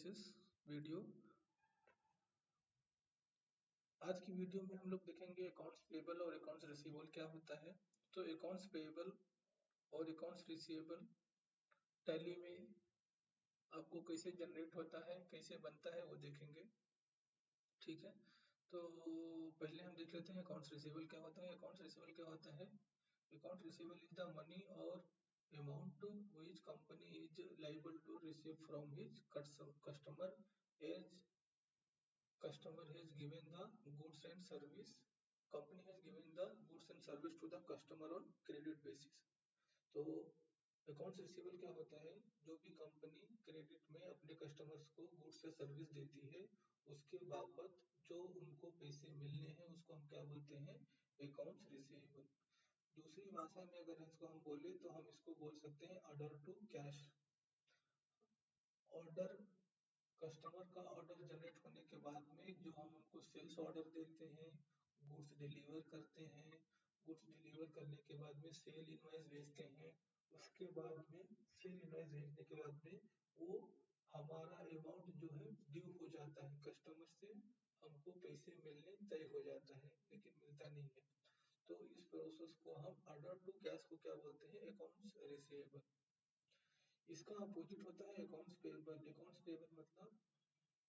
This video. आज की video में हम लोग देखेंगे अकाउंट्स पेबल और अकाउंट्स रिसीवेबल क्या होता है। तो अकाउंट्स पेबल और अकाउंट्स रिसीवेबल टैली में आपको कैसे जनरेट होता है, कैसे बनता है वो देखेंगे। ठीक है, तो पहले हम देख लेते हैं अकाउंट्स रिसीवेबल क्या होता है। अकाउंट्स रिसीवेबल क्या होता है? Account receivable is the money और amount which company is liable to receive from his customer as customer has given the goods and service company has given the goods and service to the customer on credit basis। तो accounts receivable क्या होता है? जो भी company credit में अपने customers को goods या सर्विस देती है उसके बाबत जो उनको पैसे मिलने हैं उसको हम क्या बोलते हैं? Accounts receivable. दूसरी भाषा में अगर इसको हम बोले तो हम इसको बोल सकते हैं order to cash. Order, customer का ऑर्डर जनरेट होने के बाद में जो हम उनको सेल्स ऑर्डर देते हैं, गुड्स डिलीवर करते हैं, गुड्स डिलीवर करने के बाद में सेल इनवॉइस भेजते हैं, उसके बाद में सेल इनवॉइस भेजने के बाद में वो हमारा अमाउंट जो है ड्यू हो जाता है, कस्टमर से हमको पैसे मिलने तय हो जाता है लेकिन मिलता नहीं है। तो इस प्रोसेस को हम ऑर्डर टू कैश को क्या बोलते हैं? Accounts receivable. इसका अपोजिट होता है अकाउंट्स पेएबल। अकाउंट्स पेएबल मतलब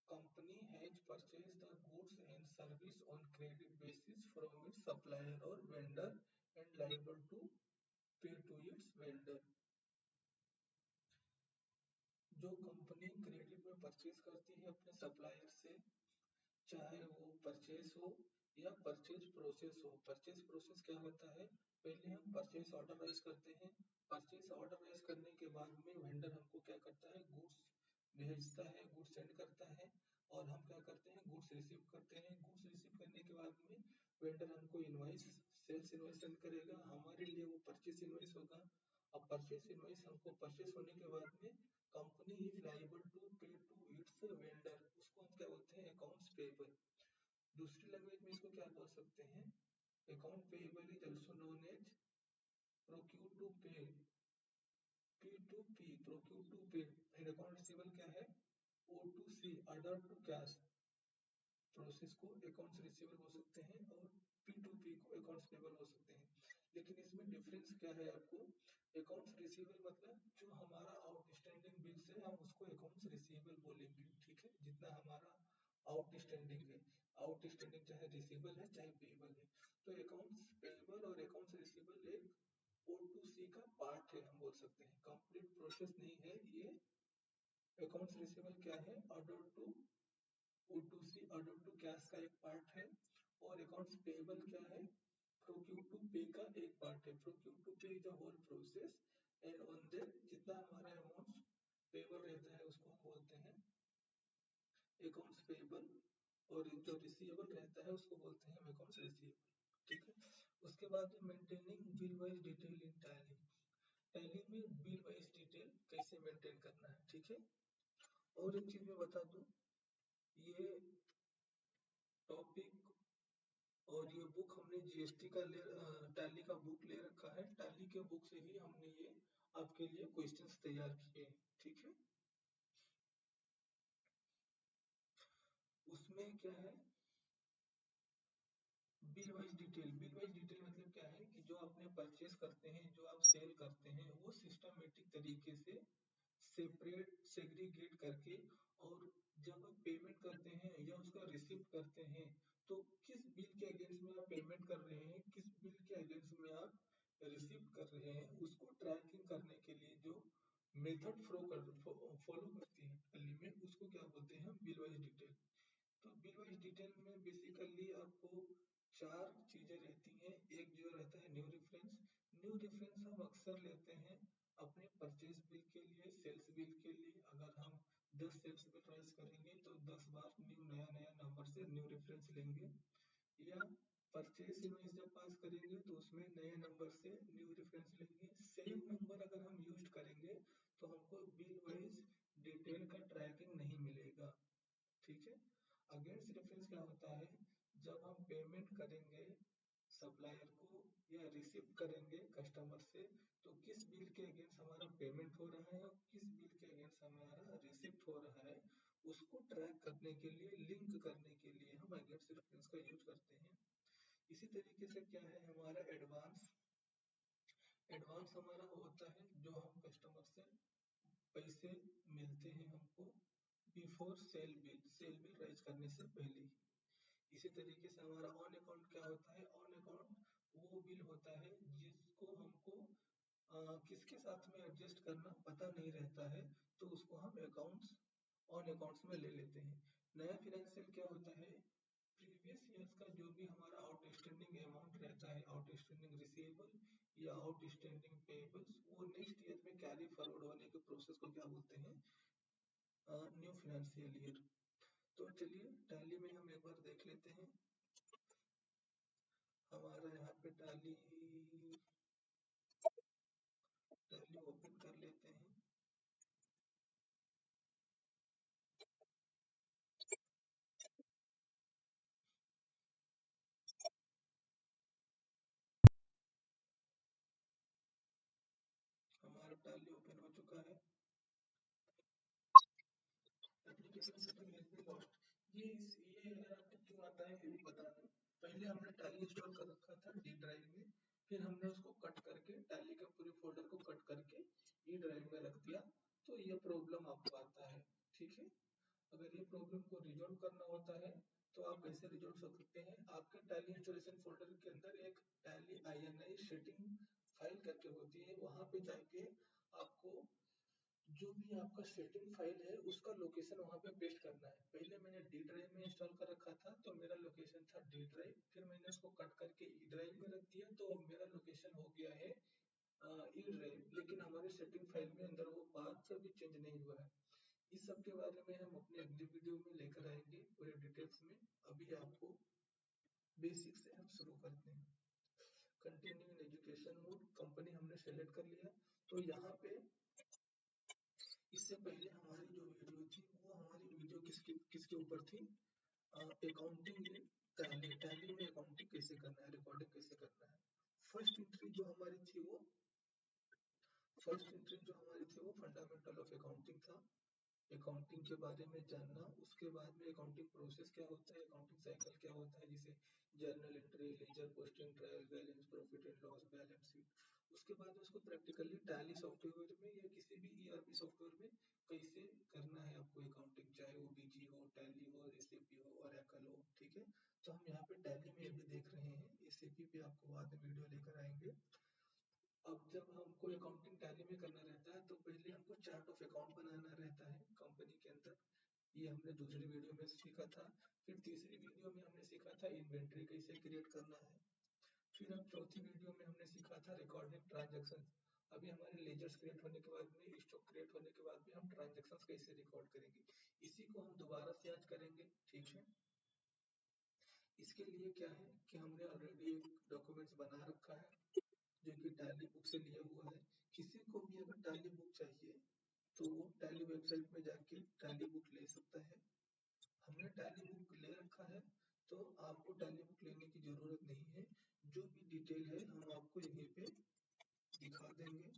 company has purchased the goods and service on credit basis from its supplier or vendor and liable to pay to its vendor। जो company credit में purchase करती है अपने supplier से, चाहे वो परचेज हो या परचेज प्रोसेस हो। परचेज प्रोसेस क्या होता है? पहले हम परचेज ऑर्डर राइज करते हैं। परचेज ऑर्डर राइज करने के बाद में वेंडर हमको क्या करता है? गुड्स भेजता है, गुड्स सेंड करता है और हम क्या करते हैं? गुड्स रिसीव करते हैं। गुड्स रिसीव करने के बाद में वेंडर हमको इनवॉइस, सेल्स इनवॉइस सेंड करेगा, हमारे लिए वो परचेज इनवॉइस होगा। अब परचेज इनवॉइस हमको परचेज होने के बाद में कंपनी इज लायबल टू पे टू इट्स वेंडर, उसको हम क्या बोलते हैं? Accounts payable. दूसरी लैंग्वेज में इसको क्या बोल सकते हैं? Account payable is also known as procure to pay, P to P, procure to pay. फिर अकाउंट रिसीवेबल क्या है? O to C, order to cash. Process को अकाउंट्स रिसीवेबल हो सकते हैं और पी टू पी को अकाउंट्स पेएबल हो सकते हैं। लेकिन इसमें डिफरेंस क्या है आपको? अकाउंट्स रिसीवेबल मतलब जो हमारा आउटस्टैंडिंग बिल्स है हम उसको अकाउंट्स रिसीवेबल बोलेंगे। ठीक है, जितना हमारा आउटस्टैंडिंग है, आउटस्टैंडिंग चाहे रिसीवेबल है चाहे पेएबल है। तो अकाउंट्स पेएबल और अकाउंट्स रिसीवेबल एक ओ टू सी का पार्ट है, हम बोल सकते हैं, कंप्लीट प्रोसेस नहीं है ये। अकाउंट्स रिसीवेबल क्या है? Order to O to C, order to cash का एक पार्ट है। और अकाउंट्स पेएबल क्या है? प्रोक्यूर टू पे का एक पार्ट है। Procure to pay is the whole process and on then जितना हमारा अमाउंट पेएबल रहता है उसको हम बोलते हैं अकाउंट्स पेएबल और जो रिसीवेबल रहता है उसको बोलते हैं हम अकाउंट्स रिसीवेबल। ठीक है, उसके बाद maintaining bill wise detail in tally. Tally में बिल वाइज डिटेल कैसे मेंटेन करना है। ठीक है, और एक चीज मैं बता दूं, ये टॉपिक और ये बुक हमने जीएसटी का टैली का बुक ले रखा है। टैली के बुक से ही हमने ये आपके लिए क्वेश्चंस तैयार किए हैं। ठीक है, उसमें क्या है? Bill wise detail. Bill wise detail मतलब क्या है कि जो आपने परचेस करते हैं, जो आप सेल करते हैं, वो सिस्टमेटिक तरीके से सेपरेट सेग्रीगेट करके, और जब आप पेमेंट करते हैं या उसका रिसिप्ट करते हैं तो किस बिल के अगेंस्ट में आप पेमेंट कर रहे हैं, किस बिल के अगेंस्ट में आप रिसिप्ट कर रहे हैं, उसको ट्रैकिंग करने के लिए जो मेथड फॉलो करती है टैली में उसको क्या बोलते हैं? Bill wise detail. तो बिल वाइज डिटेल में बेसिकली आपको चार चीजें रहती हैं। एक जो रहता है न्यू रेफरेंस। न्यू रेफरेंस हम अक्सर लेते हैं अपने परचेज बिल के लिए, सेल्स बिल के लिए। अगर हम 10 सेल्स बिल राइज करेंगे तो 10 बार न्यू नया नया नंबर से न्यू रेफरेंस लेंगे, या परचेज इनवॉइस जब पास करेंगे तो उसमें नए नंबर से न्यू रेफरेंस लेंगे। सेम नंबर अगर हम यूज करेंगे तो हमको बिल वाइज डिटेल का ट्रैकिंग नहीं मिलेगा। ठीक है, अगेंस्ट रेफरेंस क्या होता है? जब हम पेमेंट करेंगे सप्लायर को या रिसीव करेंगे कस्टमर से, तो किस बिल के अगेंस्ट हमारा पेमेंट हो रहा है और किस बिल के अगेंस्ट हमारा रिसिप्ट हो रहा है, उसको ट्रैक करने के लिए, लिंक करने के लिए हम अगेंस्ट रेफरेंस का यूज करते हैं। इसी तरीके से क्या है हमारा एडवांस। एडवांस हमारा होता है जो हम कस्टमर से पैसे मिलते हैं हमको बिफोर सेल बिल राइज करने से पहले ही। इसी तरीके से हमारा ऑन अकाउंट क्या होता है, ऑन अकाउंट वो बिल होता है जिसको हमको किसके साथ में एडजस्ट करना पता नहीं रहता है, तो उसको हम अकाउंट्स ऑन अकाउंट्स में ले लेते हैं। नया फिनेंशियल क्या होता है, प्रीवियस ईयर्स का जो भी हमारा आउटस्टैंडिंग अमाउंट रहता है, आउटस्टैंडिंग रिसीवेबल या आउटस्टैंडिंग पेबल्स, वो नेक्स्ट ईयर में कैरी फॉरवर्ड होने के प्रोसेस को क्या बोलते हैं, न्यू फिनेंशियल ईयर। तो चलिए टैली में हम एक बार देख लेते हैं। हमारा यहाँ पे टैली टैली ओपन कर लेते हैं। हमारा टैली ओपन हो चुका है। Application setting has been lost. ये अगर आपको क्यों आता है ये भी बता दूं। पहले हमने टैली इंस्टॉल कर रखा था डी ड्राइव में, फिर हमने उसको कट करके टैली के पूरे फोल्डर को कट करके ई ड्राइव में रख दिया, तो ये प्रॉब्लम आपको आता है। ठीक है, अगर ये प्रॉब्लम को रिजॉल्व करना होता है तो आप कैसे रिजॉल्व कर सकते हैं, आपके टैली इंस्टॉलेशन फोल्डर के अंदर एक टैली INI सेटिंग फाइल करके होती है, वहां पे जाके आपको जो भी आपका सेटिंग फाइल है उसका लोकेशन वहां पे पेस्ट करना है। पहले मैंने डी ड्राइव में इंस्टॉल कर रखा था तो मेरा लोकेशन था डी ड्राइव, फिर मैंने उसको कट करके ई ड्राइव में रख दिया तो अब मेरा लोकेशन हो गया है ई ड्राइव, लेकिन हमारे सेटिंग फाइल में अंदर वो बात अभी चेंज नहीं हुआ है। इस सब के बारे में हम अपने अगले वीडियो में लेकर आएंगे पूरे डिटेल्स में। अभी आपको बेसिक से हम शुरू करते हैं। Continue in education mode, company हमने सेलेक्ट कर लिया। तो यहाँ पे इससे पहले हमारी जो वीडियो थी वो हमारी वीडियो किसके ऊपर थी, अकाउंटिंग इन टैली, टैली में अकाउंटिंग कैसे करना है, रिकॉर्डिंग कैसे करना है। फर्स्ट एंट्री जो हमारी थी वो फर्स्ट एंट्री जो हमारी थी वो फंडामेंटल ऑफ अकाउंटिंग था, अकाउंटिंग के बारे में जानना। उसके बाद में अकाउंटिंग प्रोसेस क्या होता है, अकाउंटिंग साइकिल क्या होता है, जैसे journal entry, ledger, posting, trial balance, profit and loss, balance sheet. उसके बाद उसको प्रैक्टिकली टैली सॉफ्टवेयर में या किसी भी ERP सॉफ्टवेयर में कैसे करना है आपको अकाउंटिंग, चाहे वो BG हो, टैली हो, SAP हो, ओरेकल हो। ठीक है, तो हम यहाँ पे टैली में अभी देख रहे हैं, SAP पे आपको बाद में वीडियो लेकर आएंगे। अब जब हमको अकाउंटिंग टैली में करना रहता है तो पहले हमको चार्ट ऑफ अकाउंट बनाना रहता है कंपनी के अंदर, ये हमने दूसरी वीडियो में सीखा था। फिर तीसरी वीडियो में हमने सीखा था इन्वेंट्री कैसे क्रिएट करना है। फिर अब चौथी वीडियो में हमने सीखा था रिकॉर्डिंग ट्रांजेक्शन। अभी हमारे लेजर्स क्रिएट होने के बाद में, स्टॉक क्रिएट होने के बाद में हम ट्रांजेक्शन कैसे रिकॉर्ड करेंगे, इसी को हम दोबारा से आज करेंगे। ठीक है, इसके लिए क्या है कि हमने ऑलरेडी एक डॉक्यूमेंट्स बना रखा है जो कि टैली बुक से लिया हुआ है। किसी को भी अगर टैली बुक चाहिए तो वो टैली वेबसाइट में जाके टैली बुक ले सकता है। हमने टैली बुक ले रखा है तो आपको टैली बुक लेने की जरूरत नहीं है, जो भी डिटेल है हम आपको यहीं पे दिखा देंगे।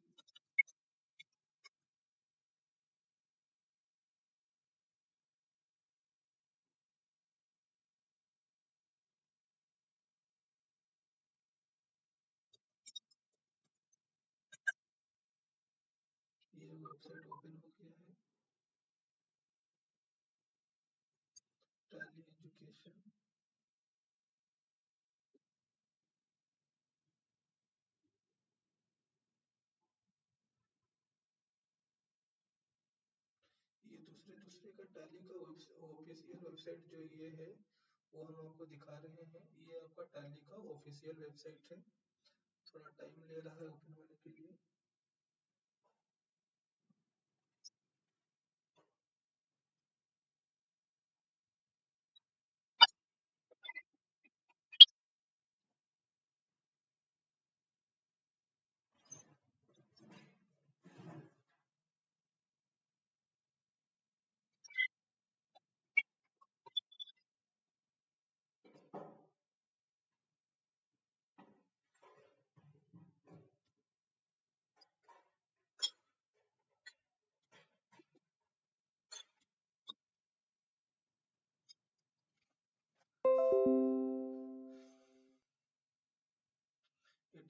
ये वेबसाइट ओपन हो गया है, टैली एजुकेशन। ये दूसरे दूसरे का टैली का ऑफिशियल वेबसाइट जो ये है वो हम आपको दिखा रहे हैं। ये आपका टैली का ऑफिशियल वेबसाइट है, थोड़ा टाइम ले रहा है ओपन होने के लिए।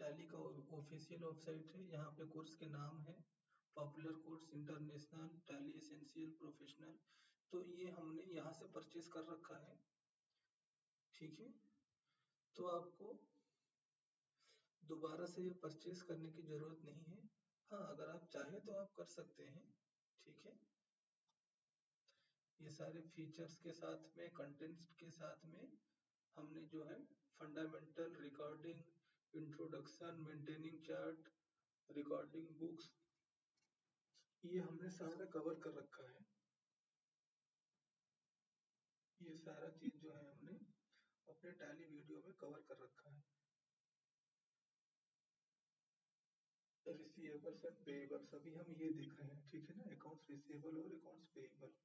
टैली का ऑफिशियल वेबसाइट है। यहाँ पे कोर्स के नाम है popular course international tally essential professional. तो ये हमने यहाँ से परचेज कर रखा है, ठीक है। तो आपको दोबारा से ये परचेज करने की जरूरत नहीं है। हाँ, अगर आप चाहे तो आप कर सकते हैं, ठीक है। ये सारे फीचर्स के साथ में, कंटेंट्स के साथ में हमने जो है fundamental, recording, introduction, maintaining chart, recording books, ये हमने सारा कवर कर रखा है। ये सारा चीज जो है हमने अपने टैली वीडियो में कवर कर रखा है। रिसीवेबल्स एंड पेएबल्स अभी हम ये देख रहे हैं, ठीक है ना, अकाउंट्स रिसीवेबल और अकाउंट्स पेएबल।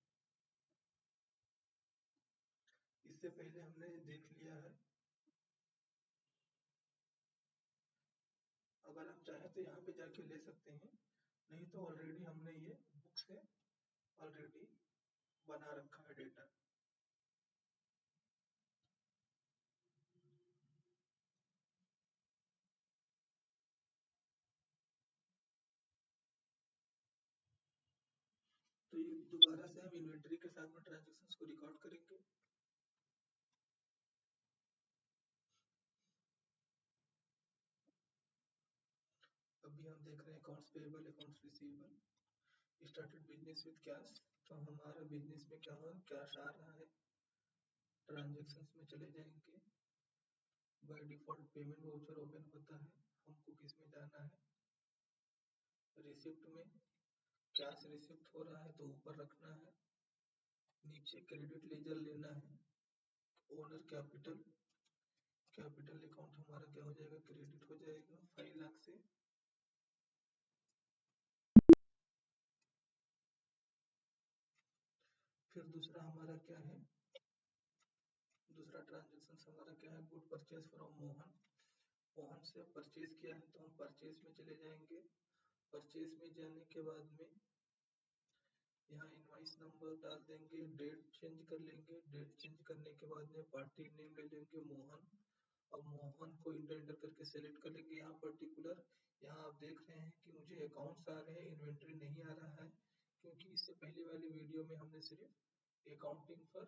इससे पहले हमने देख लिया है। अगर आप चाहें तो यहाँ पे जाके ले सकते हैं, नहीं तो ऑलरेडी हमने ये बुक से ऑलरेडी बना रखा है डेटा। तो ये दोबारा से हम इन्वेंटरी के साथ में ट्रांजैक्शंस को रिकॉर्ड करेंगे। अभी हम देख रहे हैं accounts payable, accounts receivable. Started business with cash, तो हमारा बिजनेस में क्या हुआ, कैश आ रहा है। ट्रांजैक्शंस में चले जाएंगे। By default payment voucher open होता है, हमको किस में जाना है, रिसिप्ट में। कैश रिसिप्ट हो रहा है तो ऊपर रखना है। नीचे क्रेडिट लेजर लेना है। ओनर कैपिटल, कैपिटल अकाउंट हमारा क्या हो जाएगा, क्रेडिट हो जाएगा 5 लाख से। फिर दूसरा हमारा क्या है, दूसरा ट्रांजेक्शन हमारा क्या है, good purchase from Mohan. Mohan से परचेज किया है तो हम परचेज में चले जाएंगे। परचेज में जाने के बाद में यहाँ इनवाइस नंबर डाल देंगे, डेट चेंज कर लेंगे। डेट चेंज करने के बाद में पार्टी नेम ले लेंगे मोहन, और मोहन को इंटर इंटर करके सेलेक्ट कर लेंगे। यहाँ पर्टिकुलर, यहाँ आप देख रहे हैं कि मुझे अकाउंट्स आ रहे हैं, इन्वेंट्री नहीं आ रहा है, क्योंकि इससे पहले वाली वीडियो में हमने सिर्फ अकाउंटिंग पर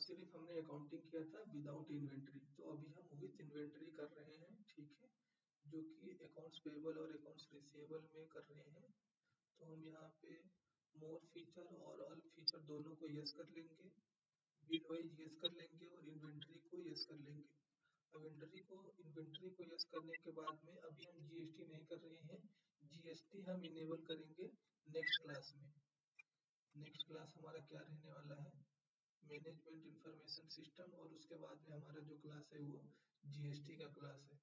सिर्फ हमने अकाउंटिंग किया था विदाउट इन्वेंट्री। तो अभी हम विथ इन्वेंट्री कर रहे हैं, ठीक है, जो कि अकाउंट्स पेबल और अकाउंट्स रिसीवेबल में कर रहे हैं। तो हम यहाँ पे मोर फीचर और ऑल फीचर दोनों को यस कर लेंगे, बिल वाइज यस कर लेंगे और इन्वेंट्री को यस कर लेंगे। अब इन्वेंट्री को यस करने के बाद में अभी हम जीएसटी नहीं कर रहे हैं, जीएसटी हम इनेबल करेंगे नेक्स्ट क्लास में। नेक्स्ट क्लास हमारा क्या रहने वाला है, मैनेजमेंट इंफॉर्मेशन सिस्टम, और उसके बाद में हमारा जो क्लास है वो जीएसटी का क्लास है।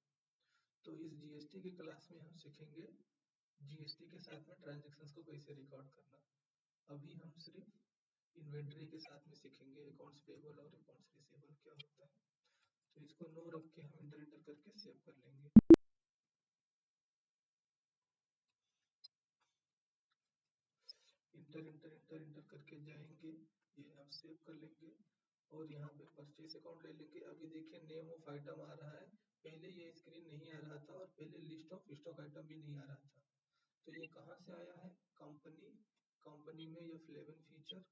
तो इस जीएसटी के क्लास में हम सीखेंगे जीएसटी के साथ में ट्रांजैक्शंस को कैसे रिकॉर्ड करना। अभी हम सिर्फ इन्वेंट्री के साथ में सीखेंगे अकाउंट्स पेबल और अकाउंट्स रिसीवेबल क्या होता है। तो इसको नो रख के हम इंटर इंटर करके सेव कर लेंगे। इंटर इंटर इंटर इंटर करके जाएंगे, ये आप सेव कर लेंगे और यहाँ पे परचेस अकाउंट ले लेंगे। अभी देखिए नेम ऑफ आइटम आ रहा है, पहले ये स्क्रीन नहीं आ रहा था और पहले लिस्ट ऑफ स्टॉक आइटम भी नहीं आ रहा था। तो ये कहाँ से आया है, कंपनी, कंपनी में ये F11 फीचर,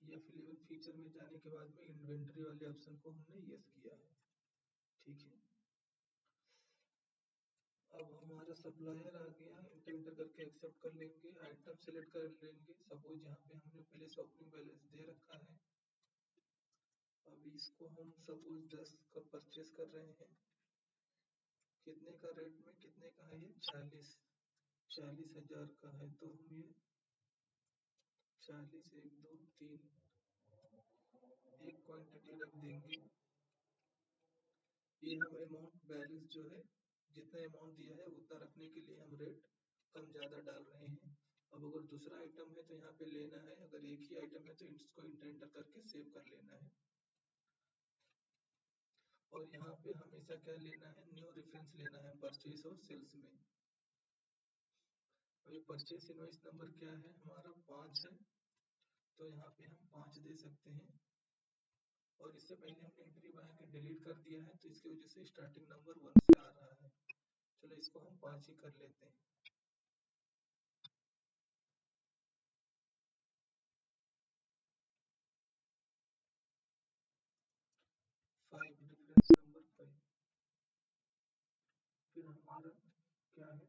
ये F11 फीचर में जाने के बाद में इन्वेंट्री वाले ऑप्शन को हमने यस किया है, ठीक है। अब हमारा सप्लायर आ गया, इंटर इंटर करके एक्सेप्ट कर लेंगे, आइटम सेलेक्ट कर लेंगे। सपोज यहाँ पे हमने पहले से ओपनिंग बैलेंस दे रखा है, अब इसको हम सपोज 10 का परचेस कर रहे हैं। कितने का रेट में, कितने का है ये, 40,000 का है। तो हम ये 40, 1, 2, 3 एक क्वांटिटी रख देंगे। ये हम अमाउंट बैलेंस जो है, जितना अमाउंट दिया है उतना रखने के लिए हम रेट कम ज्यादा डाल रहे हैं। अब अगर दूसरा आइटम है तो यहाँ पे लेना है, अगर एक ही आइटम है तो इसको इंटर इंटर करके सेव कर लेना है। और यहाँ पे हमेशा क्या लेना है, न्यू रेफरेंस लेना है परचेस और सेल्स में। अभी परचेस इनवॉइस नंबर क्या है हमारा, 5 है, तो यहाँ पे हम 5 दे सकते हैं। और इससे पहले हमने एंट्री बना के डिलीट कर दिया है, तो इसकी वजह से स्टार्टिंग नंबर 1 से आ रहा है। चलो इसको हम 5 ही कर लेते हैं। 5, डिफरेंस नंबर 5। फिर हमारा क्या है,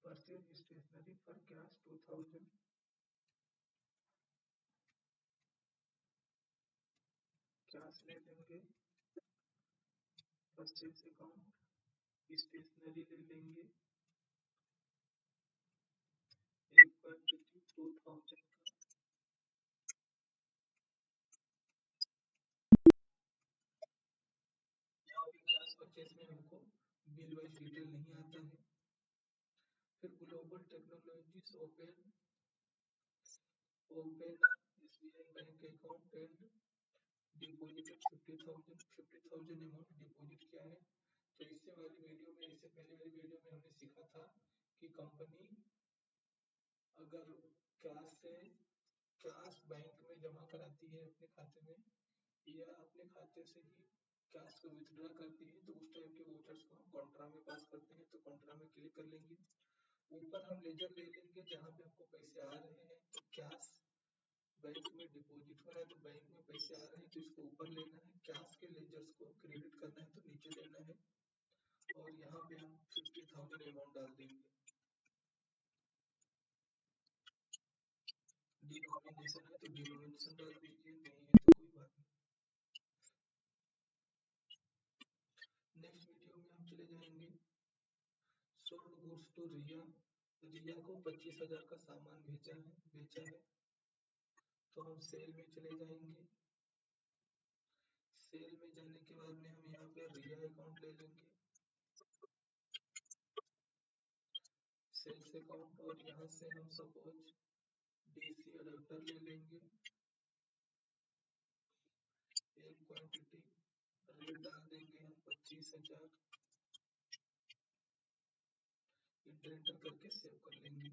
purchase stationery for cash 2000, cash ले लेंगे, परचेज अकाउंट स्टेशनरी ले लेंगे, एक क्वांटिटी 2000 का। यहाँ भी कैश परचेज में हमको बिल वाइज डिटेल नहीं आता है। फिर global technologies open SBI bank account and deposited 50,000, 50,000 amount deposit किया है। तो इससे वाली वीडियो में, इससे पहले वाली वीडियो में हमने सीखा था कि कंपनी अगर कैश से कैश बैंक में जमा कराती है अपने खाते में, या अपने खाते से ही कैश को विथड्रॉ करती है, तो उस टाइप के वोचर्स को हम कॉन्ट्रा में पास करते हैं। तो कॉन्ट्रा में क्लिक कर लेंगे, ऊपर हम लेजर ले लेंगे जहाँ पे हमको पैसे आ रहे हैं। तो कैश बैंक में डिपॉजिट हो रहा है, तो बैंक में पैसे आ रहे हैं, तो इसको ऊपर लेना है। कैश के लेजर्स को क्रेडिट करना है तो नीचे लेना है, और यहाँ पे हम 50,000 अमाउंट डाल देंगे। डिनोमिनेशन है तो डिनोमिनेशन डाल दीजिए, नहीं है तो कोई बात नहीं। नेक्स्ट वीडियो में हम चले जाएंगे सोल्ड गुड्स टू रिया। रिया को 25,000 का सामान बेचा है, तो हम सेल में चले जाएंगे। सेल में जाने के बाद में हम यहाँ पे रिया अकाउंट ले लेंगे, सेल्स अकाउंट, और यहाँ से हम सपोज डीसी अडाप्टर ले लेंगे, एक क्वांटिटी, रेट डाल देंगे हम 25,000, इंटर करके सेव कर लेंगे।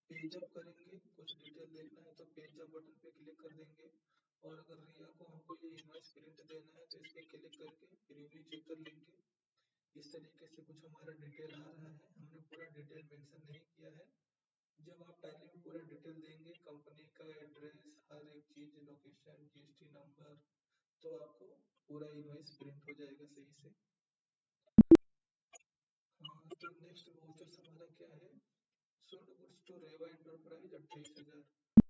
पेज अप करेंगे, कुछ डिटेल देखना है तो पेज अप बटन पे क्लिक कर देंगे, और अगर रिया को हमको ये इनवॉइस प्रिंट देना है तो इस पे क्लिक करके प्रीव्यू चेक कर लेंगे। इस तरीके से कुछ हमारा डिटेल आ रहा है। हमने पूरा डिटेल मेंशन नहीं किया है। जब आप टैली में पूरा डिटेल देंगे, कंपनी का एड्रेस, हर एक चीज, लोकेशन, जीएसटी नंबर, तो आपको पूरा इनवॉइस प्रिंट हो जाएगा सही से। हाँ, तो नेक्स्ट वाउचर्स हमारा क्या है, sold goods to Reva enterprise 28,000।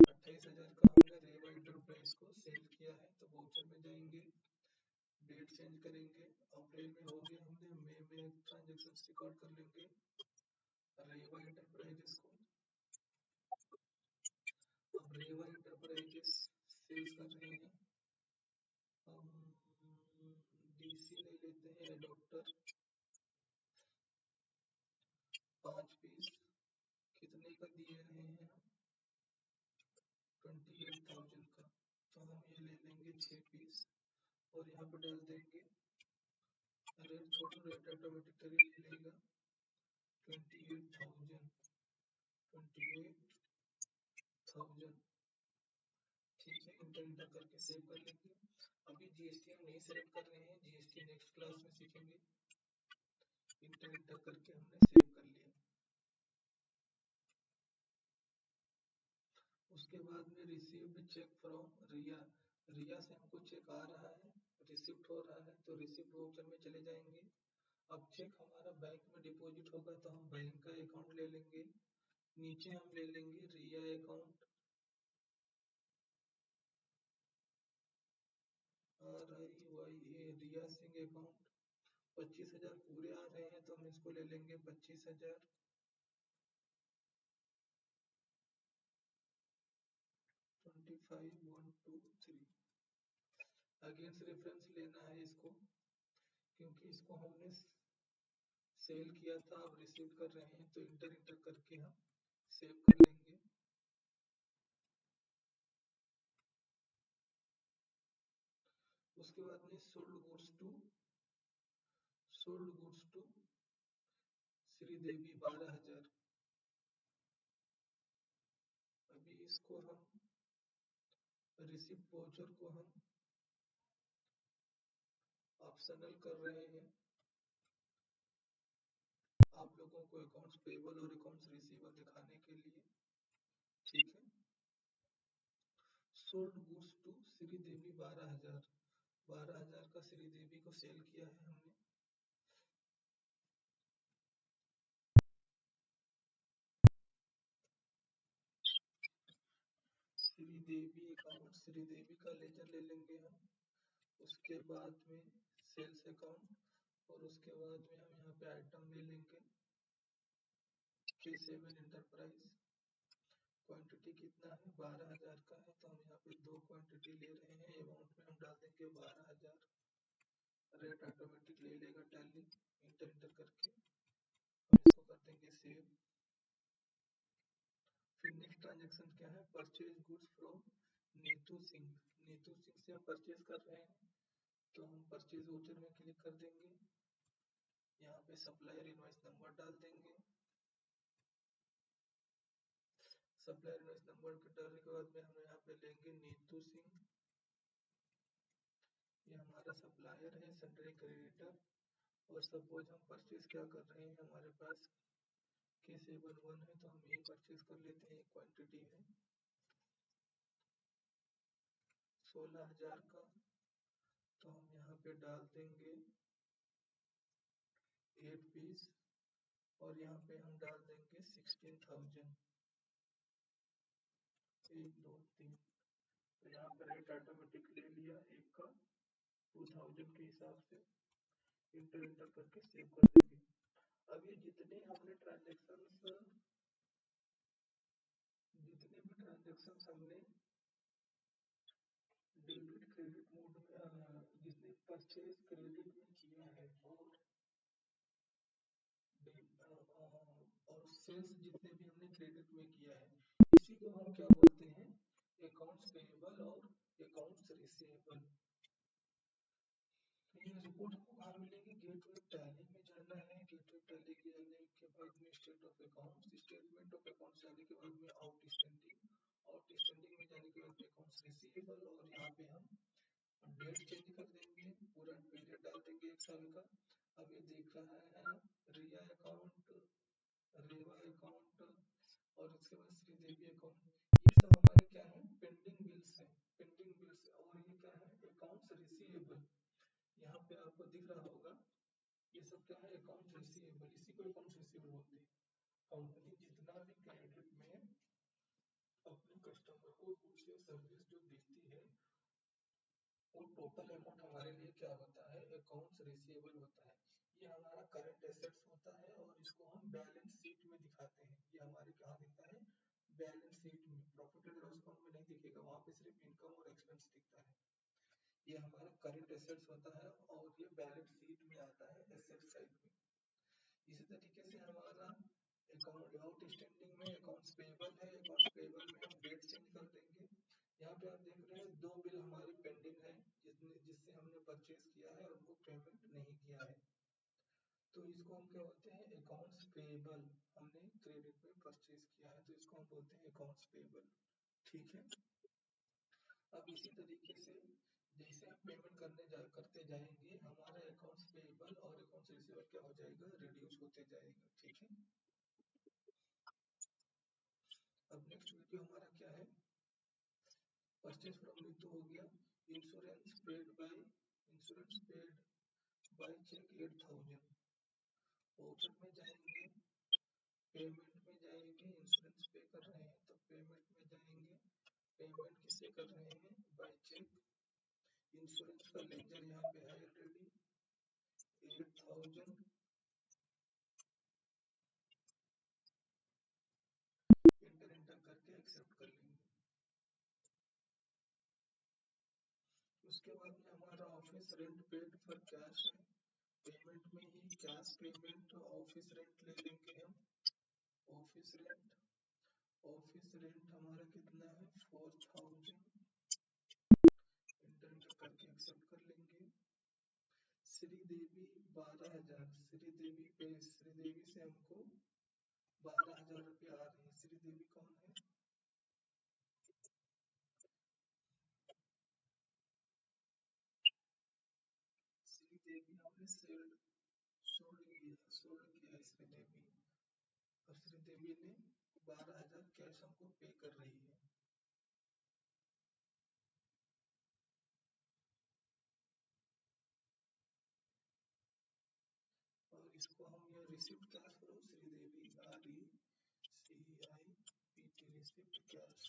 28,000 का हमने रेवा एंटरप्राइज को सेल किया है, तो वाउचर में जाएंगे, डेट चेंज करेंगे, अप्रैल में हो गया, हमने मई में ट्रांजेक्शन रिकॉर्ड कर लेंगे रेवा एंटरप्राइजेस को। अब रेवा एंटरप्राइजेस सेल्स कर रहे हैं, हम डीसी ले लेते हैं एडोप्टर 5 पीस, कितने का दिए रहे हैं हम, 28,000 का, तो हम ये ले लेंगे 6 पीस, और यहाँ पर डाल देंगे रेट, छोटा रेट ऑटोमेटिक ले लेगा 28,000, 28,000। ठीक है, इंटर करके सेव कर लेंगे। अभी जीएसटी हम नहीं सेलेक्ट कर रहे हैं, जीएसटी नेक्स्ट क्लास में सीखेंगे। इंटर करके हमने सेव कर लिया। उसके बाद में रिसीव्ड चेक फ्रॉम रिया, रिया से हमको चेक आ रहा है, रिसिप्ट हो रहा है, तो रिसिप्ट वाउचर में चले जाएंगे। अब चेक हमारा बैंक में डिपॉजिट होगा, तो हम बैंक का अकाउंट ले लेंगे, नीचे हम ले लेंगे रिया अकाउंट, RIYA, रिया सिंह अकाउंट। 25,000 पूरे आ रहे हैं, तो हम इसको ले लेंगे 25,000, 25, 1, 2, 3। अगेंस्ट रेफरेंस लेना है इसको, क्योंकि इसको हमने सेल किया था, अब रिसीव कर रहे हैं, तो इंटर करके हम सेव कर लेंगे। उसके बाद में सोल्ड गुड्स टू श्रीदेवी 12,000। अभी इसको हम रिसिप्ट वाउचर को हम ऑप्शनल कर रहे हैं आप लोगों को अकाउंट्स पेबल और अकाउंट्स रिसीवेबल दिखाने के लिए। ठीक है। सोल्ड गुड्स टू श्रीदेवी 12,000 का श्रीदेवी को सेल किया है हमने। श्रीदेवी अकाउंट, श्रीदेवी का लेजर ले लेंगे हम। उसके बाद में सेल्स अकाउंट और उसके बाद में हम यहाँ पे आइटम ले लेंगे K7 एंटरप्राइज। क्वांटिटी कितना है 12,000 का है तो हम यहाँ पे 2 क्वांटिटी ले रहे हैं। अमाउंट में हम डाल देंगे 12,000। रेट ऑटोमेटिक ले लेगा टैली इंटर करके। हम इसको कर देंगे सेव। फिर नेक्स्ट ट्रांजेक्शन क्या है, purchase goods from Neetu Singh. Neetu Singh से हम परचेज कर रहे हैं तो हम परचेज वाउचर में क्लिक कर देंगे। यहाँ पे सप्लायर इनवॉइस नंबर डाल देंगे। सप्लायर इनवॉइस नंबर के डालने के बाद में हम यहाँ पे लेंगे नीतू सिंह। ये हमारा सप्लायर है, सन्ड्री क्रेडिटर। और सपोज हम परचेज क्या कर रहे हैं, हमारे पास K7 है तो हम ये परचेज कर लेते हैं। क्वांटिटी है 16,000 का तो हम यहाँ पे डाल देंगे 8 पीस और यहाँ पे हम डाल देंगे 16,000। 1 2 3 तो यहाँ पे रेट ऑटोमेटिक ले लिया एक का 2000 के हिसाब से। इंटर करके सेव कर देंगे। अब ये जितने भी ट्रांजेक्शन हमने डेबिट क्रेडिट मोड में जितने परचेज क्रेडिट में किया है और सेल्स जितने भी हमने क्रेडिट में किया है, इसी को हम क्या बोलते हैं, अकाउंट्स पेएबल और अकाउंट्स रिसीवेबल। ये रिपोर्ट को कहाँ मिलेगी, गेटवे टैली में जाना है। गेटवे टैली के जाने के बाद में state of accounts, statement of accounts जाने के बाद में आउटस्टैंडिंग में जाने के बाद में अकाउंट्स रिसीवेबल और यहाँ पे हम डेट चेंज कर देंगे, पूरा पीरियड डाल देंगे 1 साल का। अब ये देख रहा है रिया अकाउंट, रेवा अकाउंट और उसके बाद श्रीदेवी अकाउंट, ये सब हमारे क्या है, पेंडिंग बिल्स है। पेंडिंग बिल्स और ये क्या है, अकाउंट्स रिसीवेबल। यहाँ पे आपको दिख रहा होगा ये सब क्या है, अकाउंट रिसीवेबल। इसी को अकाउंट रिसीवेबल बोलते हैं। कंपनी जितना भी क्रेडिट में अपने कस्टमर को गुड्स या सर्विस जो देती है वो टोटल अमाउंट हमारे लिए क्या होता है, अकाउंट्स रिसीवेबल होता है। ये हमारा करंट एसेट्स होता है और इसको हम बैलेंस शीट में दिखाते हैं। ये हमारे कहाँ दिखता है, बैलेंस शीट में। प्रॉफिट एंड लॉस अकाउंट में नहीं दिखेगा, वहां पे सिर्फ इनकम और एक्सपेंस दिखता है। ये हमारा करंट एसेट्स होता है और ये बैलेंस शीट में आता है एसेट साइड में। इसी तरीके से हमारा अकाउंट आउटस्टैंडिंग में अकाउंट्स पेएबल है। अकाउंट्स पेएबल में हम डेट चेंज कर देंगे। यहाँ पे आप देख रहे हैं 2 बिल हमारी पेंडिंग है जिससे हमने परचेज किया है और उनको पेमेंट नहीं किया है, तो इसको हम क्या बोलते हैं, अकाउंट्स पेएबल। हमने क्रेडिट में परचेज किया है तो इसको हम बोलते हैं अकाउंट्स पेएबल। ठीक है। अब इसी तरीके से जैसे हम पेमेंट करते जाएंगे हमारा अकाउंट्स पेएबल और अकाउंट्स रिसीवेबल क्या हो जाएगा, रिड्यूस होते जाएगा। ठीक है। अब नेक्स्ट वीडियो हमारा क्या है, परचेज फ्रॉम नीतू हो गया। Insurance paid by cheque 8,000। Voucher में जाएंगे, पेमेंट में जाएंगे, इंश्योरेंस पे कर रहे हैं तो पेमेंट में जाएंगे। पेमेंट किससे कर रहे हैं, बाय चेक। इंश्योरेंस का लेजर यहाँ पे है ऑलरेडी 8,000। इंटर करके एक्सेप्ट कर लेंगे। उसके बाद में हमारा office rent paid for cash है। पेमेंट में ही कैश पेमेंट ऑफिस रेंट ले लेंगे हम। ऑफिस रेंट हमारा कितना है 4,000। इंटर करके एक्सेप्ट कर लेंगे। श्रीदेवी 12,000। श्रीदेवी से हमको 12,000 रुपये आ रहे हैं। श्रीदेवी कौन है, सोल्ड सोल्ड किया श्रीदेवी, और श्रीदेवी ने 12,000 कैश हमको पे कर रही है। और इसको हम ये receipt cash from Sridevi, RECIPT, receipt cash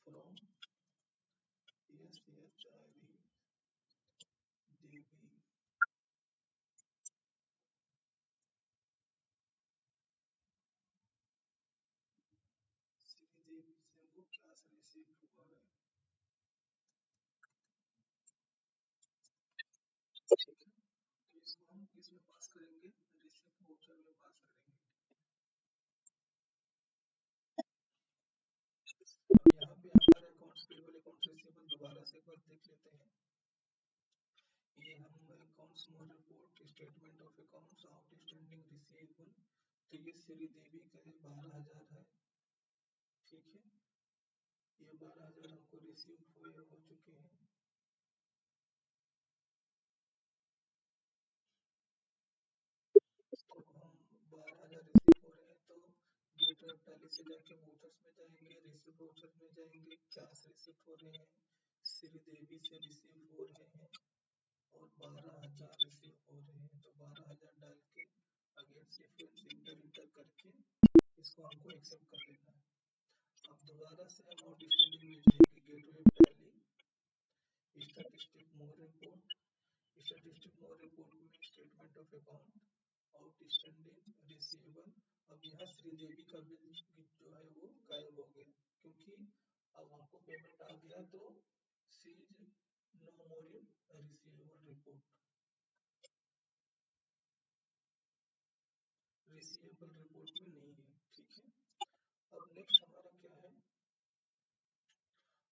from SHRE देवी। श्रीदेवी से हमको कैश रिसीव हुआ है, ठीक है। तो इसको हम किस में पास करेंगे, रिसिप्ट वाउचर में पास करेंगे। अब यहाँ पे हमारे अकाउंट्स पेबल अकाउंट्स रिसीवेबल दोबारा से एक बार देख लेते हैं। ये हम accounts more report statement of accounts outstanding receivable, तो ये श्रीदेवी का 12,000 है, ठीक है। ये 12,000 हमको रिसीव हुए हो चुके हैं। तो हम 12,000 रिसीव हो रहे हैं, तो गेटवे ऑफ टैली से जाके वोचर्स में जाएंगे, रिसीव वोचर में जाएंगे, कैश रिसीव हो रहे हैं, श्रीदेवी से रिसीव हो रहे हैं, और 12,000 रिसीव हो रहे हैं। तो 12,000 डाल के अगेन सीक्वेंस इंटर करके इसको हमको एक्सेप्ट कर लेना है। अब दोबारा से हम आउटस्टैंडिंग में जाएंगे, gateway of Tally, statistic more report, statistic more report में statement of account outstanding receivable. अब यहाँ श्रीदेवी का बिल जो है वो गायब हो गया, क्योंकि अब हमको पेमेंट आ गया, तो C is no more in receivable report, receivable report में नहीं है, ठीक है। अब नेक्स्ट हमारा क्या है,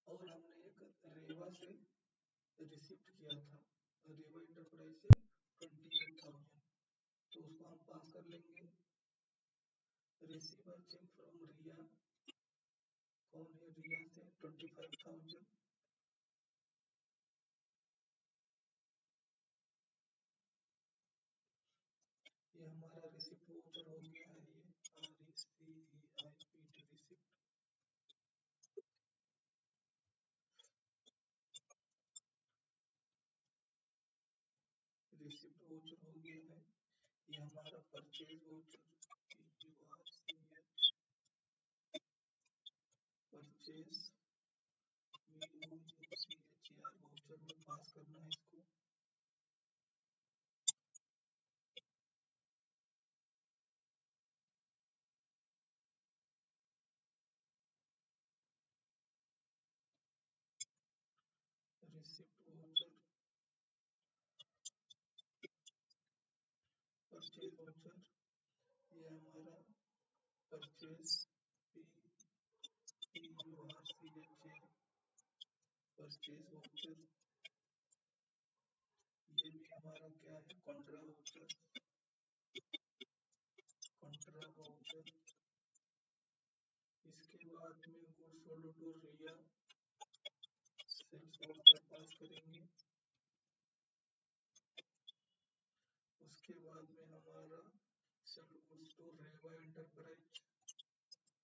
और हमने एक रेवा से रिसिप्ट किया था, रेवा इंटरप्राइज से 28,000, तो उसको हम पास कर लेंगे। रिसीवर चेक फ्रॉम रिया, कौन है रिया से 25,000, ये हमारा रिसिप्ट वाउचर हो गया है। ये RECEIPT रिसिप्ट, रिसिप्ट वाउचर हो गया है। ये हमारा purchase voucher, purchase VOUCHER voucher में पास करना है इसको। रिसिप्ट वाउचर, परचेज वाउचर, ये हमारा परचेज PURCHA परचेज वाउचर। ये भी हमारा क्या है, कॉन्ट्रा वाउचर, कॉन्ट्रा वाउचर। इसके बाद में goods sold to Riya, sales voucher pass करेंगे। उसके बाद में हमारा sale goods to Reva enterprise,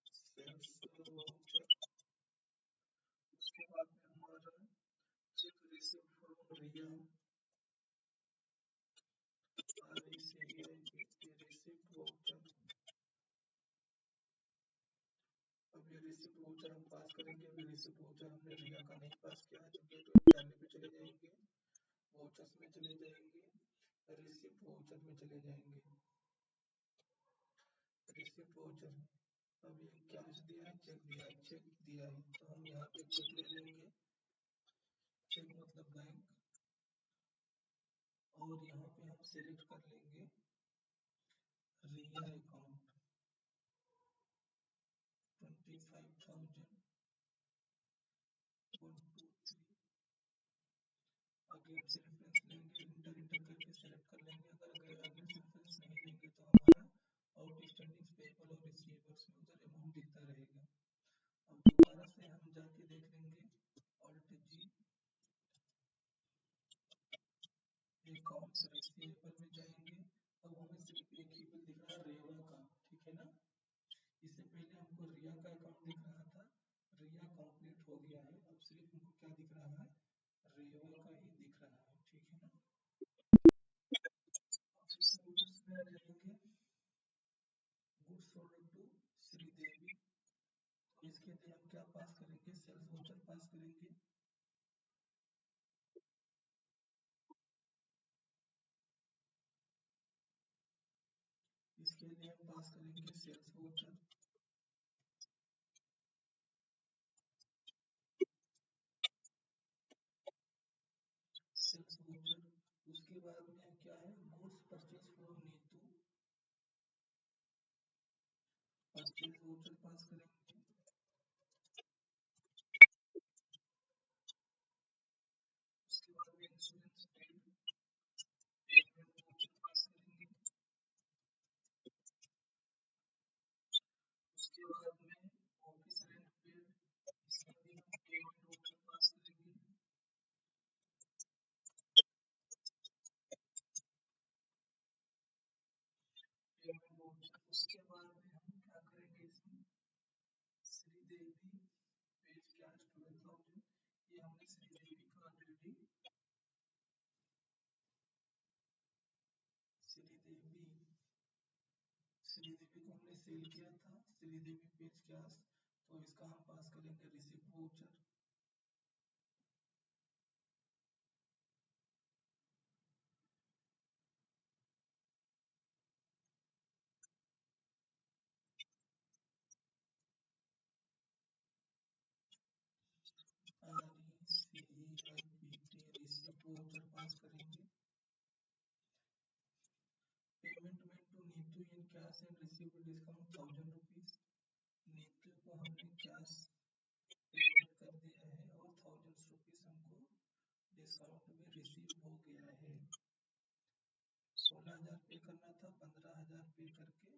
sales voucher. उसके बाद में हमारा cheque receive from Riya, RECEIPT receipt voucher. अब ये रिसिप्ट वाउचर हम पास करेंगे। अभी रिसिप्ट वाउचर हमने रिया का नहीं पास किया है, तो गेटवे टैली पे चले जाएंगे, वाउचर्स में चले जाएंगे, रिसिप्ट वाउचर में चले जाएंगे, रिसिप्ट वाउचर में। अब ये कैश दिया है, चेक दिया है, चेक दिया है, तो हम यहाँ पे चेक ले लेंगे, चेक मतलब बैंक, और यहाँ पे हम सिलेक्ट कर लेंगे रिया अकाउंट 25,000 1 2 3। अगेन से रेफरेंस लेंगे, इंटर करके सेलेक्ट कर लेंगे। अगर अगेन से रेफरेंस नहीं लेंगे तो हमारा आउटस्टैंडिंग पेबल और रिसीवर्स में उधर अमाउंट दिखता रहेगा। अब दोबारा से हम जाके देख लेंगे, ऑल्ट G, अकाउंट रिसीवेबल में जाएंगे। अब हमें सिर्फ एक ही बिल दिख रहा है रेवा का, ठीक है ना। इससे पहले हमको रिया का अकाउंट दिख रहा था, रिया कंप्लीट हो गया है, अब सिर्फ हमको क्या दिख रहा है, रेवा का ही दिख रहा है, ठीक है ना। गुड्स में आ जाएंगे, गुड्स सोल्ड टू श्रीदेवी, तो इसके लिए हम क्या पास करेंगे, सेल्स वाउचर पास करेंगे। इसके लिए हम पास करेंगे सेल्स वाउचर, सेल्स वाउचर। उसके बाद में क्या है, goods purchase from Neetu, purchase voucher pass करेंगे। उसके बाद में insurance paid, payment voucher pass करेंगे। उसके बाद में ऑफिस रेंट पेड, इसका भी हम पेमेंट वाउचर पास करेंगे। Payment voucher. उसके बाद में हम क्या करेंगे, इसमें श्रीदेवी पेज कैश 12,000, ये हमने श्रीदेवी का ऑलरेडी, श्रीदेवी श्रीदेवी को हमने सेल किया था, श्रीदेवी पेज कैश, तो इसका हम पास करेंगे receipt voucher. Receipt voucher pass करेंगे। पेमेंट में to Neetu in cash and received discount 1,000 rupees, Neetu को हमने कैश पेमेंट कर दिया है और 1,000 रुपीज हमको डिस्काउंट में रिसीव हो गया है। 16,000 पे करना था, 15,000 पे करके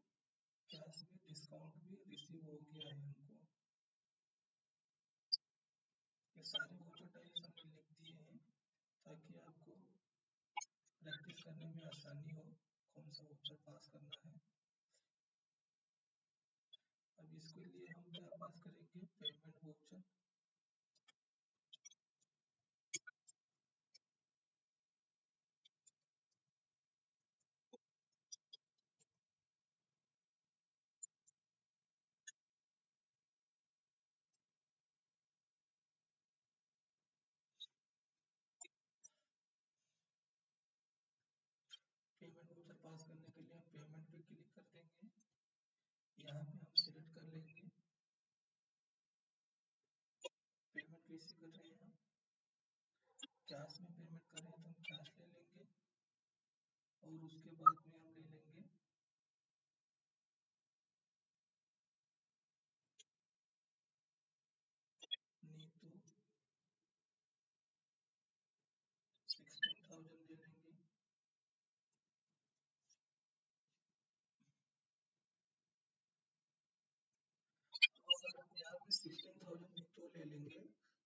कैश में डिस्काउंट भी रिसीव हो गया है हमको। ये सारे वाउचर टाइप्स हमने लिख दिए हैं ताकि आपको प्रैक्टिस करने में आसानी हो कौन सा वाउचर पास करना है। अब इसके लिए हम क्या पास करेंगे, पेमेंट वाउचर। पेमेंट वाउचर पास करने के लिए हम पेमेंट पे क्लिक कर देंगे, यहाँ पे हम सिलेक्ट कर लेंगे पेमेंट कैसे कर रहे हैं हम, कैश में पेमेंट कर रहे हैं तो हम कैश ले लेंगे और उसके बाद में हम ले लेंगे नीतू 16,000 ले लेंगे। अगर हम यहाँ पे 16,000 नीतू ले लेंगे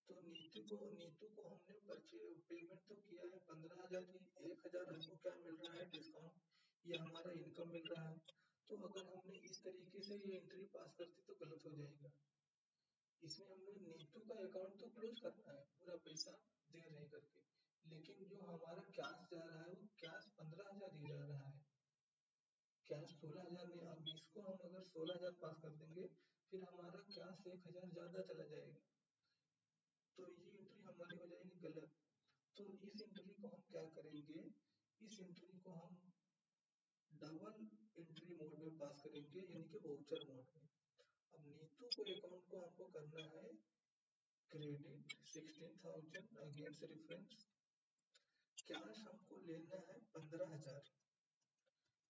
तो नीतू को हमने पेमेंट तो किया है 15,000 की, 1,000 हमको क्या मिल रहा है, डिस्काउंट, ये हमारा इनकम मिल रहा है। तो अगर हमने इस तरीके से ये एंट्री पास करती तो गलत हो जाएगा। इसमें हमें नीतू का अकाउंट तो क्लोज करना है, पूरा पैसा दे रहे करके, लेकिन जो हमारा कैश जा रहा है वो कैश 15,000 ही जा रहा है, कैश 16,000 नहीं। अब इसको हम अगर 16,000 पास कर देंगे फिर हमारा कैश 1,000 ज्यादा चला जाएगा, तो ये एंट्री हमारी हो जाएगी गलत। तो इस एंट्री को हम क्या करेंगे, इस एंट्री को हम डबल एंट्री मोड में पास करेंगे, यानी कि वाउचर मोड में। अब नीतू को अकाउंट को हमको करना है क्रेडिट 16,000 अगेंस्ट रेफरेंस, कैश हमको लेना है 15,000,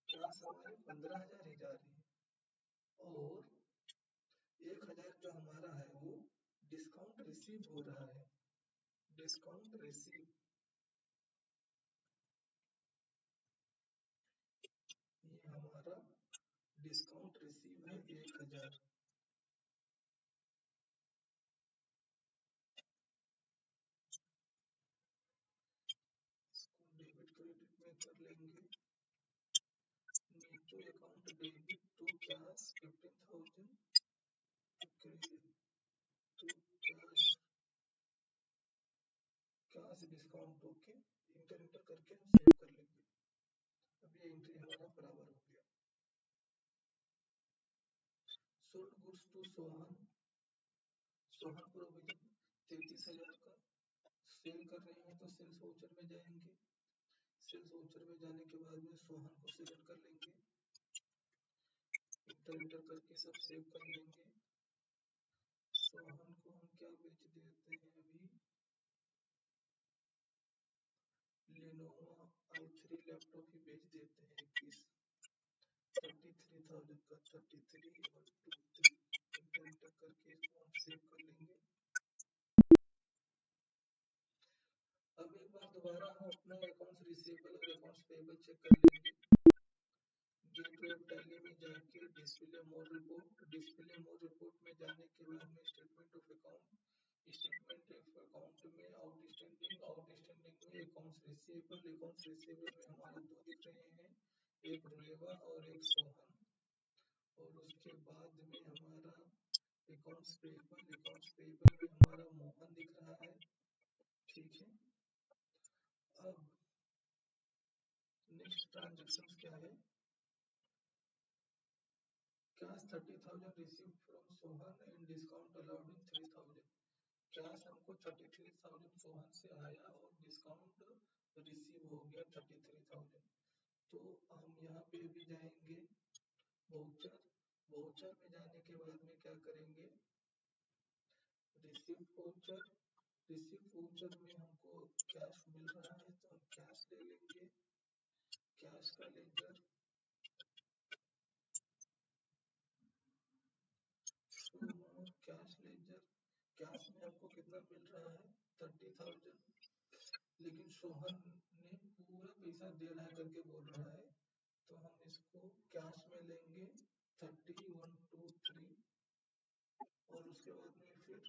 कैश हमारे 15,000 ही जा रही है और 1,000 जो हमारा है वो डिस्काउंट रिसीव हो रहा है, डिस्काउंट रिसीव, ये हमारा डिस्काउंट रिसीव है 1,000। इसको डेबिट क्रेडिट में कर लेंगे need to account debit to cash 15,000 to credit to cash cash discount okay enter enter करके हम सेव कर लेंगे। अब ये एंट्री हमारा बराबर हो गया। Sold goods to Sohan, Sohan provision 33,000 का सेल कर रहे हैं तो सेल्स वाउचर में जाएंगे। सेल्स वाउचर में जाने के बाद में सोहन को सिलेक्ट कर लेंगे, इंटर इंटर करके सब सेव कर लेंगे। सोहन को हम क्या बेच देते हैं अभी, लेनोवो i3 लैपटॉप ही बेच देते हैं 33,000 का 33,123 इंटर इंटर करके इसको हम सेव कर लेंगे। अब एक बार दोबारा हम अपना अकाउंट्स रिसीवेबल और अकाउंट्स पेबल चेक कर लेंगे। गेटवे ऑफ टैली में जाके डिस्प्ले मोर रिपोर्ट में जाने के बाद में स्टेटमेंट ऑफ अकाउंट में आउटस्टैंडिंग में अकाउंट्स रिसीवेबल में हमारा दो दिख रहे हैं, एक रुलेवा और एक सोहन, और उसके बाद में हमारा अकाउंट्स पेबल में हमारा मोहन दिख रहा है। ठीक है, अब नेक्स्ट ट्रांजेक्शन क्या है, cash 30,000 received from Sohan and discount allowed in 3,000। Cash हमको 33,000 सोहन से आया और डिस्काउंट रिसीव हो गया 33,000। तो हम यहाँ पे भी जाएंगे वाउचर, वाउचर में जाने के बाद में क्या करेंगे, रिसीव्ड वाउचर में हमको कैश मिल रहा है तो हम कैश ले लेंगे। कैश का लेजर कैश लेजर, कैश में हमको कितना मिल रहा है 30,000, लेकिन सोहन ने पूरा पैसा दे रहा है करके बोल रहा है तो हम इसको कैश में लेंगे 30,123 और उसके बाद में फिर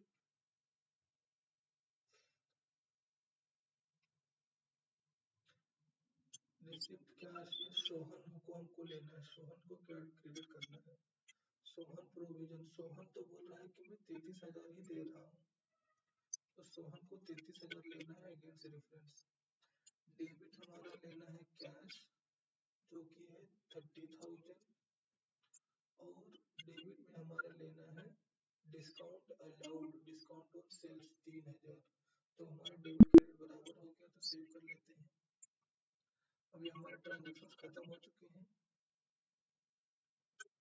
रिसिप्ट कैश ये सोहन को हमको लेना है, सोहन को क्रेडिट करना है। सोहन प्रोविजन, सोहन तो बोल रहा है कि मैं 33,000 ही दे रहा हूँ तो सोहन को 33,000 लेना है अगेंस्ट रेफरेंस। डेबिट हमारा लेना है कैश जो कि है 30,000 और डेबिट में हमारा लेना है discount allowed, discount on sales 3,000। तो हमारा डेबिट क्रेडिट बराबर हो गया तो सेव कर लेते हैं। अभी हमारे ट्रांजेक्शन खत्म हो चुके हैं।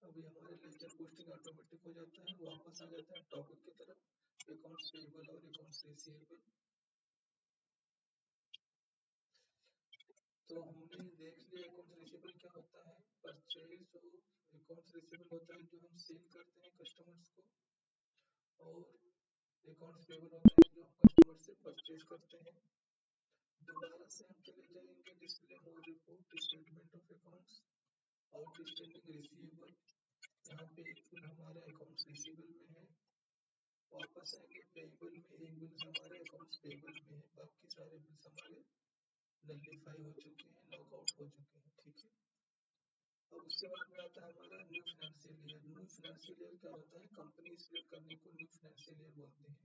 अभी हमारे लेजर पोस्टिंग ऑटोमेटिक हो जाता है, वापस आ जाता है टॉपिक की तरफ, अकाउंट्स पेबल और अकाउंट्स रिसीवेबल। तो हमने देख लिया अकाउंट्स रिसीवेबल क्या होता है, परचेज ऑफ अकाउंट्स रिसीवेबल होता है जो हम सेल करते हैं कस्टमर्स को, और अकाउंट्स पेबल होता है जो हम कस्टमर से परचेज करते हैं। दोबारा से हम चले जाएंगे display more report, statement of accounts, outstanding receivable, यहाँ पे एक बिल हमारे अकाउंट्स रिसीवेबल में है। वापस आएंगे पेबल में, एक बिल हमारे अकाउंट्स पेबल में है, बाकी सारे बिल्स हमारे नलिफाई हो चुके हैं, लॉकआउट हो चुके हैं। ठीक है, अब उसके बाद में आता है हमारा new financial year. New financial year क्या होता है, कंपनी स्प्लिट करने को न्यू फाइनेंशियल ईयर बोलते हैं।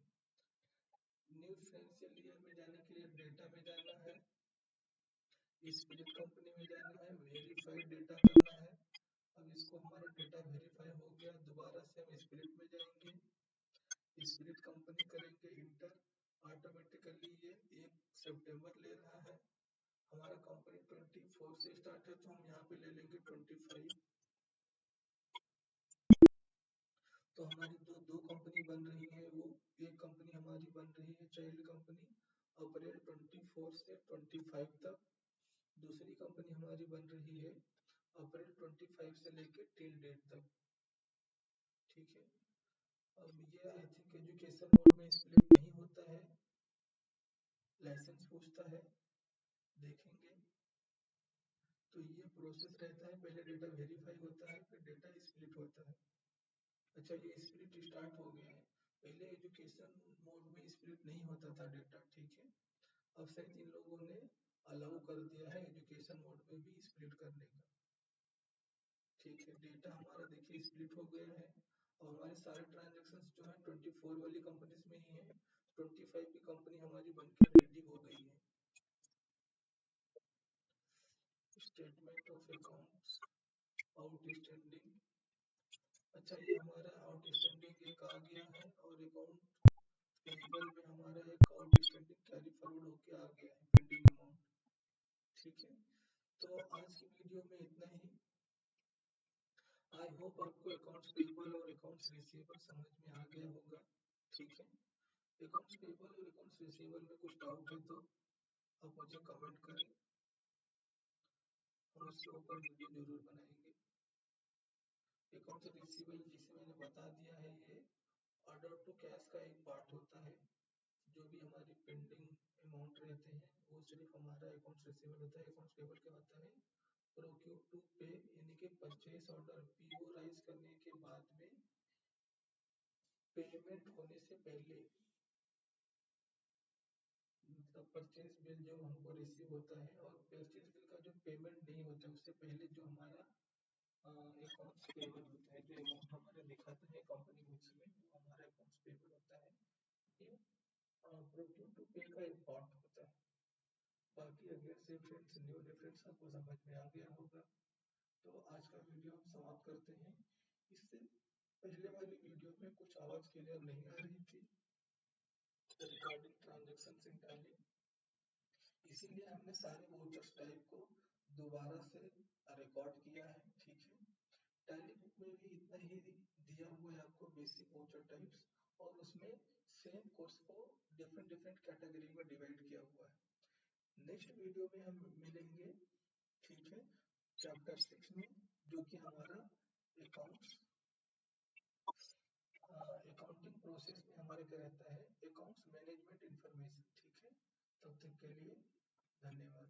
न्यू फाइनेंशियल ईयर में जाने के लिए डेटा में जाना है, स्प्लिट कंपनी में जाना है, वेरीफाइड डेटा करना है। अब इसको हमारा डेटा वेरीफाई हो गया, दोबारा से हम स्प्लिट में जाएंगे, स्प्लिट कंपनी करेंगे इंटर, ऑटोमेटिकली ये 1 सितंबर ले रहा है। हमारा कंपनी 24 से स्टार्ट है तो हम यहाँ पे ले लेंगे 25। तो हमारी दो कंपनी बन रही है, वो एक कंपनी हमारी बन रही है चाइल्ड कंपनी अप्रैल 24 से 25 तक, दूसरी कंपनी हमारी बन रही है अप्रैल 25 से लेके टिल डेट तक। ठीक है, अब ये आई थिंक एजुकेशन मोड में स्प्लिट नहीं होता है, लाइसेंस पूछता है, देखेंगे। तो ये प्रोसेस रहता है, पहले डेटा वेरीफाई होता है फिर डेटा स्प्लिट होता है। अच्छा, ये स्प्लिट स्टार्ट हो गया है, पहले एजुकेशन मोड में स्प्लिट नहीं होता था डेटा। ठीक है, अब शायद इन लोगों ने अलाउ कर दिया है एजुकेशन मोड में भी स्प्लिट करने का। ठीक है, डेटा हमारा देखिए स्प्लिट हो गया है और हमारे सारे ट्रांजेक्शन जो है 24 वाली कंपनीज में ही है। 25 की कंपनी हमारी बनकर रेडी हो गई है। Statement of accounts outstanding. अच्छा, ये हमारा आउटस्टैंडिंग एक आ गया है और अकाउंट पेबल में हमारा एक आउटस्टैंडिंग कैरी फॉरवर्ड होके आ गया है पेंडिंग अमाउंट। ठीक है, तो आज की वीडियो में इतना ही। आई होप आपको अकाउंट्स पेबल और अकाउंट्स रिसीवेबल समझ में आ गया होगा। ठीक है, अकाउंट्स पेबल और अकाउंट्स रिसीवेबल में कुछ डाउट है तो आप मुझे कमेंट करें, हम उसके ऊपर वीडियो जरूर बनाएंगे। अकाउंट्स रिसीवेबल जिसे मैंने बता दिया है, ये ऑर्डर टू कैश का एक पार्ट होता है। जो भी हमारे पेंडिंग अमाउंट रहते हैं वो सिर्फ हमारा अकाउंट्स रिसीवेबल होता है। अकाउंट्स पेबल क्या होता है? प्रोक्यूर टू पे, यानी कि परचेस ऑर्डर पीओ राइज करने के बाद में पेमेंट होने से पहले, मतलब परचेज बिल जो हमको रिसीव होता है और परचेज बिल का जो पेमेंट नहीं होता है उससे पहले जो हमारा अकाउंट्स पेबल होता है, जो अमाउंट हमारा दिखाता है कंपनी बुक्स में, वो हमारा अकाउंट्स पेबल होता है। ये प्रोक्यूर टू पे का एक पार्ट होता है। बाकी अगर से फ्रेंड्स न्यू डिफरेंस आपको समझ में आ गया होगा तो आज का वीडियो हम समाप्त करते हैं। इससे पहले वाली वीडियो में कुछ आवाज क्लियर नहीं आ रही थी रिगार्डिंग ट्रांजेक्शन इन टैली, इसीलिए हमने सारे वाउचर्स टाइप को दोबारा से रिकॉर्ड किया है। ठीक है, टैली बुक में भी इतना ही दिया हुआ है आपको बेसिक वाउचर टाइप्स, और उसमें सेम कोर्स को डिफरेंट डिफरेंट कैटेगरी में डिवाइड किया हुआ है। नेक्स्ट वीडियो में हम मिलेंगे, ठीक है, चैप्टर 6 में, जो कि हमारा अकाउंट्स अकाउंटिंग प्रोसेस में हमारे क्या रहता है, अकाउंट्स मैनेजमेंट इंफॉर्मेशन। ठीक है, तब तक के लिए धन्यवाद।